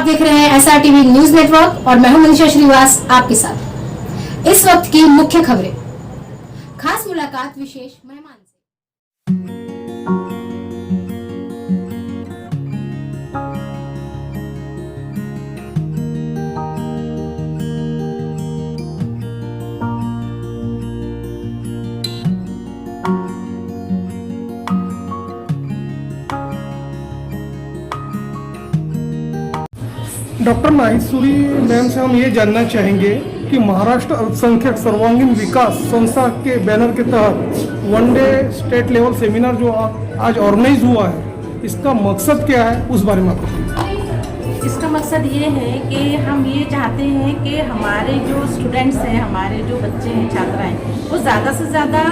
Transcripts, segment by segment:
देख रहे हैं SRTV न्यूज नेटवर्क और मैं हूं मनीषा श्रीवास आपके साथ। इस वक्त की मुख्य खबरें, खास मुलाकात विशेष मेहमान से। डॉक्टर माहेश्वरी मैम से हम ये जानना चाहेंगे कि महाराष्ट्र अल्पसंख्यक सर्वांगीण विकास संस्था के बैनर के तहत वनडे स्टेट लेवल सेमिनार जो आज ऑर्गेनाइज हुआ है, इसका मकसद क्या है, उस बारे में आपको। इसका मकसद ये है कि हम ये चाहते हैं कि हमारे जो स्टूडेंट्स हैं, हमारे जो बच्चे हैं, छात्र हैं, वो ज़्यादा से ज़्यादा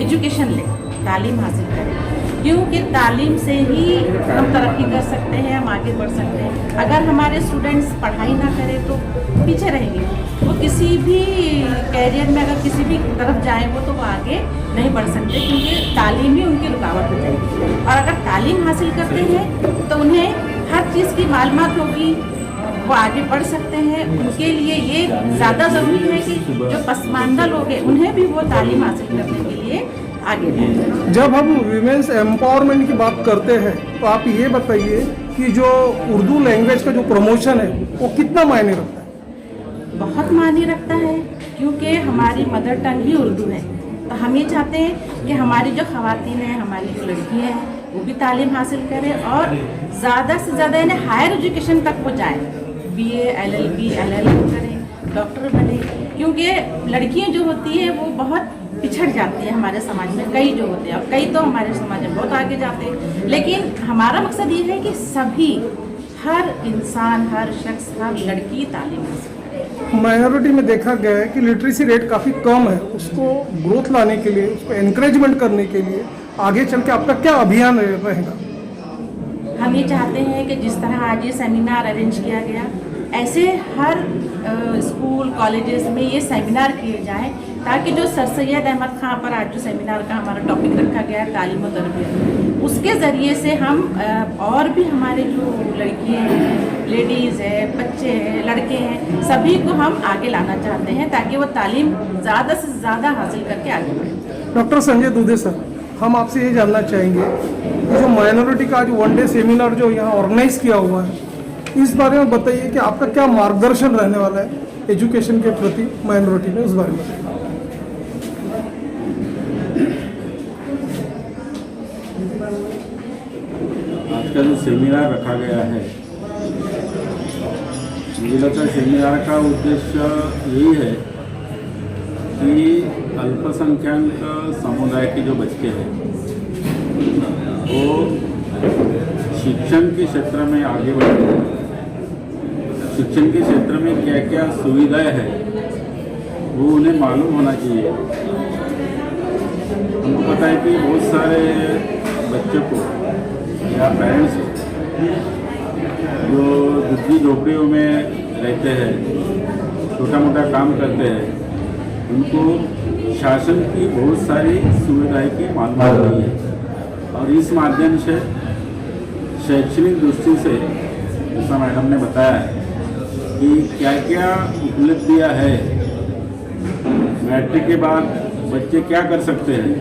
एजुकेशन लें, तालीम हासिल करें, क्योंकि तालीम से ही हम तरक्की कर सकते हैं, हम आगे बढ़ सकते हैं। अगर हमारे स्टूडेंट्स पढ़ाई ना करें तो पीछे रहेंगे। वो किसी भी कैरियर में अगर किसी भी तरफ जाएं तो वो आगे नहीं बढ़ सकते, क्योंकि तालीम ही उनकी रुकावट हो जाएगी। और अगर तालीम हासिल करते हैं तो उन्हें हर चीज़ की मालूमात होगी, वो आगे बढ़ सकते हैं। उनके लिए ये ज़्यादा ज़रूरी है कि जो पसमानदा लोग हैं उन्हें भी वो तालीम हासिल करने के लिए आगे बढ़ें। जब हम विमेंस एम्पावरमेंट की बात करते हैं तो आप ये बताइए कि जो उर्दू लैंग्वेज का जो प्रमोशन है वो कितना मायने रखता है। बहुत मायने रखता है, क्योंकि हमारी मदर टंग ही उर्दू है। तो हम ये चाहते हैं कि हमारी जो ख़वातीन हैं, हमारी जो लड़कियाँ हैं, वो भी तालीम हासिल करें और ज़्यादा से ज़्यादा इन्हें हायर एजुकेशन तक वो जाएँ, BA, LLB, LLM करें, डॉक्टर बने। क्योंकि लड़कियाँ जो होती हैं वो बहुत पिछड़ जाती है हमारे समाज में, कई जो होते हैं, और कई तो हमारे समाज में बहुत आगे जाते हैं। लेकिन हमारा मकसद ये है कि सभी, हर इंसान, हर शख्स, हर लड़की तालीम हासिल करे। माइनॉरिटी में देखा गया है कि लिटरेसी रेट काफ़ी कम है, उसको ग्रोथ लाने के लिए, उसको एनकरेजमेंट करने के लिए आगे चल के आपका क्या अभियान रहेगा। हम ये चाहते हैं कि जिस तरह आज ये सेमिनार अरेंज किया गया, ऐसे हर स्कूल कॉलेजेस में ये सेमिनार किए जाएं, ताकि जो सर सैयद अहमद खां पर आज जो सेमिनार का हमारा टॉपिक रखा गया है, तालीम और तरबियत, उसके ज़रिए से हम और भी हमारे जो लड़कियाँ हैं, लेडीज़ है, बच्चे हैं, लड़के हैं, सभी को हम आगे लाना चाहते हैं, ताकि वो तालीम ज़्यादा से ज़्यादा हासिल करके आगे बढ़ें। डॉक्टर संजय दुधे सर, हम आपसे ये जानना चाहेंगे कि जो माइनॉरिटी का आज वनडे सेमिनार जो यहाँ ऑर्गेनाइज किया हुआ है, इस बारे में बताइए कि आपका क्या मार्गदर्शन रहने वाला है एजुकेशन के प्रति माइनॉरिटी में, उस बारे में बताइए। आज का जो सेमिनार रखा गया है, मुझे लगता है सेमिनार का उद्देश्य यही है कि अल्पसंख्यक समुदाय के जो बच्चे हैं वो शिक्षण के क्षेत्र में आगे बढ़े। शिक्षण के क्षेत्र में क्या क्या सुविधाएं हैं वो उन्हें मालूम होना चाहिए। हमको पता है कि बहुत सारे बच्चों को या पेरेंट्स जो झुग्गी झोपड़ियों में रहते हैं, छोटा मोटा काम करते हैं, उनको शासन की बहुत सारी सुविधाएं की मालूम नहीं है। और इस माध्यम से शैक्षणिक दृष्टि से, जैसा मैडम ने बताया कि क्या क्या उपलब्धियां है, मैट्रिक के बाद बच्चे क्या कर सकते हैं।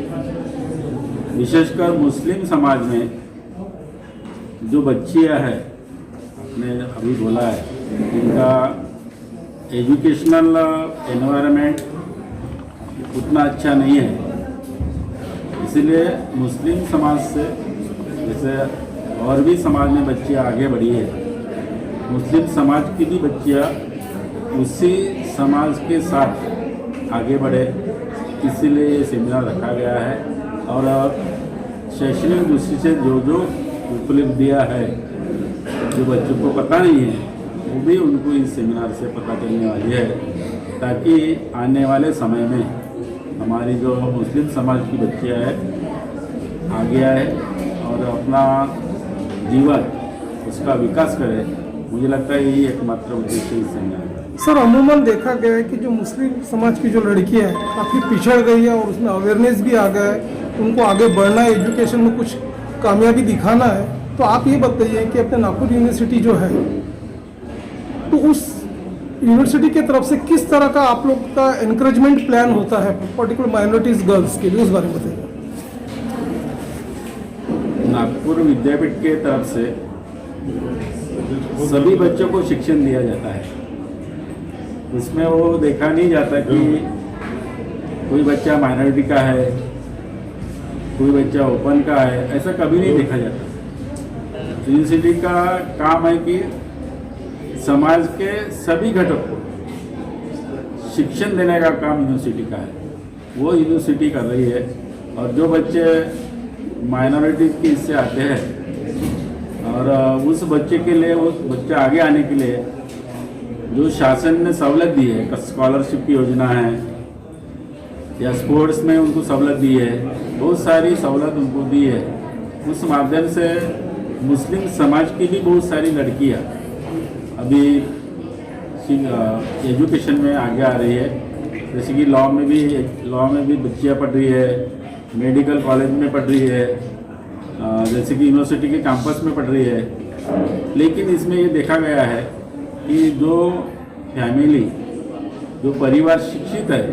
विशेषकर मुस्लिम समाज में जो बच्चियां हैं, ने अभी बोला है, इनका एजुकेशनल एनवायरनमेंट उतना अच्छा नहीं है। इसलिए मुस्लिम समाज से जैसे और भी समाज में बच्चियाँ आगे बढ़ी है, मुस्लिम समाज की भी बच्चियाँ उसी समाज के साथ आगे बढ़े, इसीलिए ये सेमिनार रखा गया है। और शैक्षणिक दृष्टि से जो जो उपलब्धियाँ है जो बच्चों को पता नहीं है, वो भी उनको इस सेमिनार से पता चलने वाली है, ताकि आने वाले समय में हमारी जो मुस्लिम समाज की बच्चियाँ हैं आगे आए और अपना जीवन, उसका विकास करे। मुझे लगता है यही एकमात्र उद्देश्य इस सेमिनार का। सर, अमूमन देखा गया है कि जो मुस्लिम समाज की जो लड़कियां हैं काफ़ी पिछड़ गई है और उसमें अवेयरनेस भी आ गया है, उनको आगे बढ़ना है, एजुकेशन में कुछ कामयाबी दिखाना है। तो आप ये बताइए कि अपने नागपुर यूनिवर्सिटी जो है तो उस यूनिवर्सिटी की तरफ से किस तरह का आप लोग का एनकरेजमेंट प्लान होता है पर्टिकुलर माइनॉरिटीज गर्ल्स के लिए, उस बारे में बताइए। नागपुर विद्यापीठ के तरफ से सभी बच्चों को शिक्षण दिया जाता है। उसमें वो देखा नहीं जाता कि कोई बच्चा माइनॉरिटी का है, कोई बच्चा ओपन का है, ऐसा कभी नहीं देखा जाता। यूनिवर्सिटी का काम है कि समाज के सभी घटकों को शिक्षण देने का काम यूनिवर्सिटी का है, वो यूनिवर्सिटी कर रही है। और जो बच्चे माइनॉरिटी के इससे आते हैं और उस बच्चे के लिए, उस बच्चे आगे आने के लिए जो शासन ने सहूलत दी है, स्कॉलरशिप की योजना है या स्पोर्ट्स में उनको सहूलत दी है, बहुत सारी सहूलत उनको दी है। उस माध्यम से मुस्लिम समाज की भी बहुत सारी लड़कियां अभी एजुकेशन में आगे आ रही है। जैसे कि लॉ में भी बच्चियां पढ़ रही है, मेडिकल कॉलेज में पढ़ रही है, जैसे कि यूनिवर्सिटी के कैंपस में पढ़ रही है। लेकिन इसमें ये देखा गया है कि जो फैमिली, जो परिवार शिक्षित है,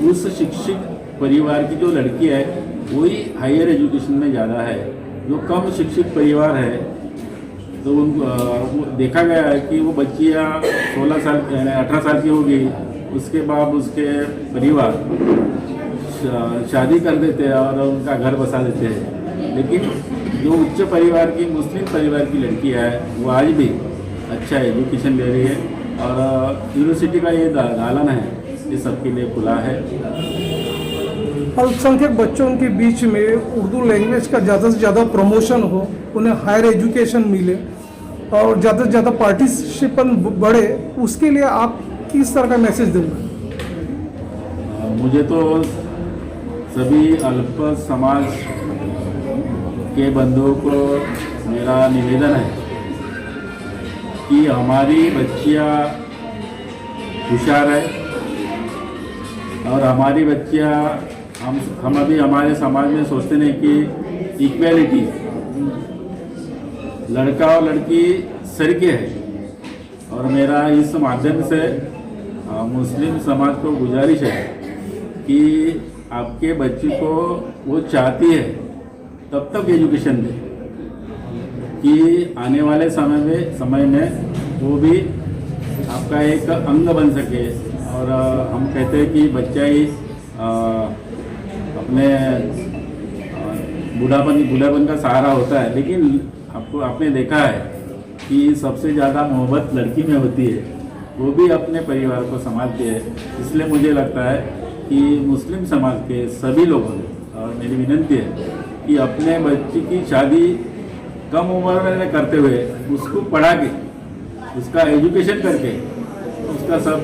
उस शिक्षित परिवार की जो लड़की है वही हायर एजुकेशन में ज़्यादा है। जो कम शिक्षित परिवार है तो उनको देखा गया है कि वो बच्चियाँ 16 साल 18 साल की होगी, उसके बाद उसके परिवार शादी कर देते हैं और उनका घर बसा देते हैं। लेकिन जो उच्च परिवार की, मुस्लिम परिवार की लड़कियाँ है, वो आज भी अच्छा एजुकेशन ले रही है। और यूनिवर्सिटी का ये दालन है, ये सबके लिए खुला है। अल्पसंख्यक बच्चों के बीच में उर्दू लैंग्वेज का ज़्यादा से ज़्यादा प्रमोशन हो, उन्हें हायर एजुकेशन मिले और ज़्यादा से ज़्यादा पार्टिसिपेशन बढ़े, उसके लिए आप किस तरह का मैसेज देंगे? मुझे तो सभी अल्प समाज के बंधुओं को मेरा निवेदन है कि हमारी बच्चियाँ होशियार है और हमारी बच्चियाँ, हम अभी हमारे समाज में सोचते नहीं कि इक्वेलिटी, लड़का और लड़की सरके है। और मेरा इस माध्यम से मुस्लिम समाज को गुजारिश है कि आपके बच्चे को वो चाहती है तब तक एजुकेशन दे कि आने वाले समय में वो भी आपका एक अंग बन सके। और हम कहते हैं कि बच्चा ही अपने बूढ़ापन का सहारा होता है। लेकिन आपने देखा है कि सबसे ज़्यादा मोहब्बत लड़की में होती है, वो भी अपने परिवार को संभालती है। इसलिए मुझे लगता है कि मुस्लिम समाज के सभी लोगों ने, और मेरी विनती है कि अपने बच्चे की शादी कम उम्र में करते हुए उसको पढ़ा के, उसका एजुकेशन करके, उसका सब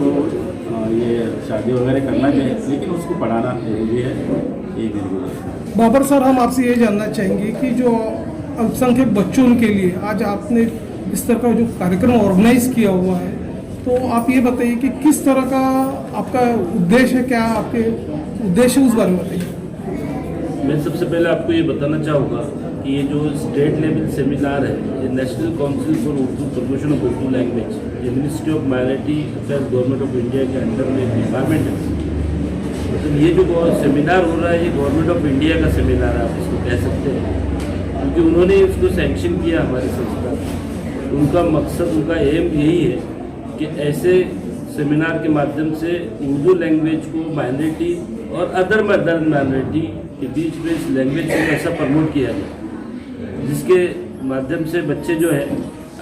ये शादी वगैरह करना चाहिए, लेकिन उसको पढ़ाना जरूरी है। ये मेरी बाबर सर, हम आपसे ये जानना चाहेंगे कि जो अल्पसंख्यक बच्चों के लिए आज आपने इस तरह का जो कार्यक्रम ऑर्गेनाइज किया हुआ है, तो आप ये बताइए कि किस तरह का आपका उद्देश्य है, क्या आपके उद्देश्य उस बारे में बताइए। मैं सबसे पहले आपको ये बताना चाहूँगा कि ये जो स्टेट लेवल सेमिनार है, ये national council for Urdu promotion of Urdu language, ये ministry of minority affairs government of India के अंडर में एक डिपार्टमेंट है। मतलब ये जो सेमिनार हो रहा है, ये गवर्नमेंट ऑफ इंडिया का सेमिनार है, आप इसको कह सकते हैं, क्योंकि उन्होंने इसको सैंक्शन किया हमारी संस्था। उनका मकसद, उनका एम यही है कि ऐसे सेमिनार के माध्यम से उर्दू लैंग्वेज को माइनॉरिटी और अदर माइनॉरिटी के बीच में इस लैंग्वेज को कैसा प्रमोट किया जाए, जिसके माध्यम से बच्चे जो है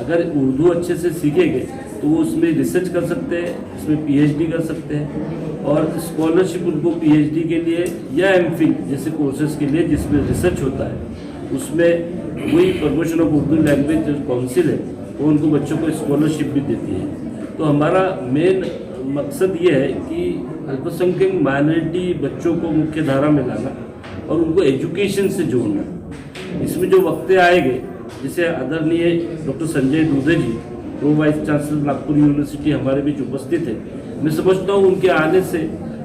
अगर उर्दू अच्छे से सीखेंगे तो वो उसमें रिसर्च कर सकते हैं, इसमें पीएचडी कर सकते हैं और स्कॉलरशिप उनको पीएचडी के लिए या एमफिल जैसे कोर्सेज के लिए जिसमें रिसर्च होता है, उसमें वही प्रमोशन ऑफ उर्दू लैंग्वेज जो काउंसिल है वो उनको बच्चों को स्कॉलरशिप भी देती है। तो हमारा मेन मकसद ये है कि अल्पसंख्यक माइनॉरिटी बच्चों को मुख्य धारा में लाना और उनको एजुकेशन से जोड़ना। इसमें जो वक्ते आएंगे, जैसे आदरणीय डॉक्टर संजय दूधे जी, वो वाइस चांसलर नागपुर यूनिवर्सिटी हमारे बीच उपस्थित है। मैं समझता हूँ उनके आने से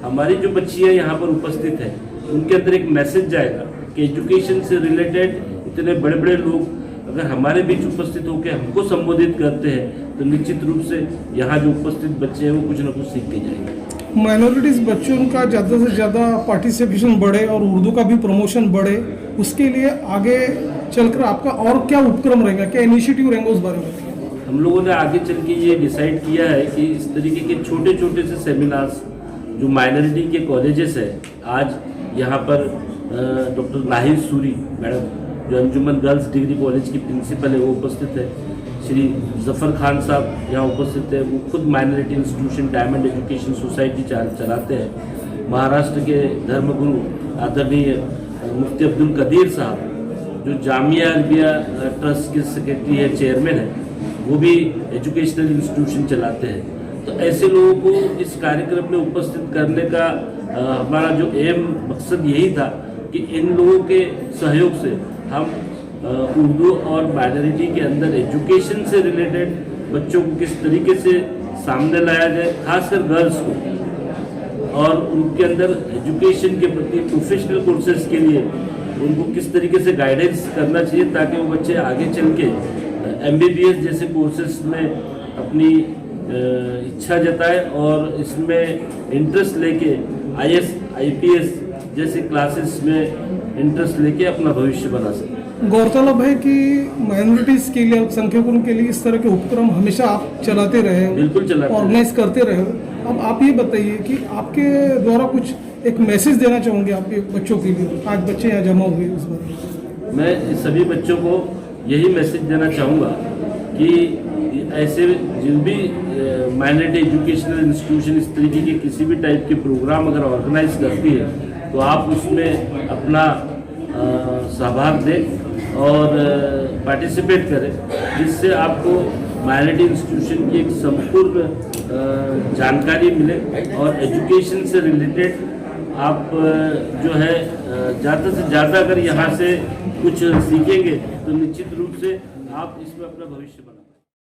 हमारी जो बच्चियाँ यहाँ पर उपस्थित हैं, उनके अंदर एक मैसेज जाएगा कि एजुकेशन से रिलेटेड इतने बड़े बड़े लोग अगर हमारे बीच उपस्थित होकर हमको संबोधित करते हैं तो निश्चित रूप से यहाँ जो उपस्थित बच्चे हैं वो कुछ ना कुछ सीख के जाएंगे। माइनॉरिटीज़ बच्चों का ज़्यादा से ज़्यादा पार्टिसिपेशन बढ़े और उर्दू का भी प्रमोशन बढ़े, उसके लिए आगे चलकर आपका और क्या उपक्रम रहेगा, क्या इनिशिएटिव रहेंगे, उस बारे में बताइए। हम लोगों ने आगे चल के ये डिसाइड किया है कि इस तरीके के छोटे छोटे से सेमिनार्स जो माइनॉरिटी के कॉलेजेस है, आज यहाँ पर डॉक्टर नाहिद सूरी मैडम जो अंजुमन गर्ल्स डिग्री कॉलेज की प्रिंसिपल है वो उपस्थित है, श्री जफ़र खान साहब यहाँ उपस्थित है, वो खुद minority institution diamond education society चलाते हैं। महाराष्ट्र के धर्मगुरु आदरणीय मुफ्ती अब्दुल कदीर साहब जो जामिया अरबिया ट्रस्ट के सेक्रेटरी है, चेयरमैन है, वो भी एजुकेशनल इंस्टीट्यूशन चलाते हैं। तो ऐसे लोगों को इस कार्यक्रम में उपस्थित करने का हमारा जो एम मकसद यही था कि इन लोगों के सहयोग से हम उर्दू और माइनॉरिटी के अंदर एजुकेशन से रिलेटेड बच्चों को किस तरीके से सामने लाया जाए, खासकर गर्ल्स को, और उनके अंदर एजुकेशन के प्रति प्रोफेशनल कोर्सेज के लिए उनको किस तरीके से गाइडेंस करना चाहिए ताकि वो बच्चे आगे चल के MBBS जैसे कोर्सेज में अपनी इच्छा जताए और इसमें इंटरेस्ट लेके IAS IPS जैसे क्लासेस में इंटरेस्ट लेके अपना भविष्य बना सके। गौरतलब है कि माइनॉरिटीज़ के लिए, अल्पसंख्यकों के लिए इस तरह के उपक्रम हमेशा आप चलाते रहे हो, बिल्कुल चलाते हैं, ऑर्गेनाइज करते रहे हो। अब आप ये बताइए कि आपके द्वारा कुछ एक मैसेज देना चाहूँगे आपके बच्चों के लिए, आज बच्चे यहाँ जमा हुए, उस बारे में। मैं सभी बच्चों को यही मैसेज देना चाहूँगा कि ऐसे जिन भी माइनॉरिटी एजुकेशनल इंस्टीट्यूशन इस तरीके के किसी भी टाइप के प्रोग्राम अगर ऑर्गेनाइज करती है तो आप उसमें अपना सहभाग दें और पार्टिसिपेट करें, जिससे आपको माइनॉरिटी इंस्टीट्यूशन की एक संपूर्ण जानकारी मिले और एजुकेशन से रिलेटेड आप जो है ज़्यादा से ज़्यादा अगर यहाँ से कुछ सीखेंगे तो निश्चित रूप से आप इसमें अपना भविष्य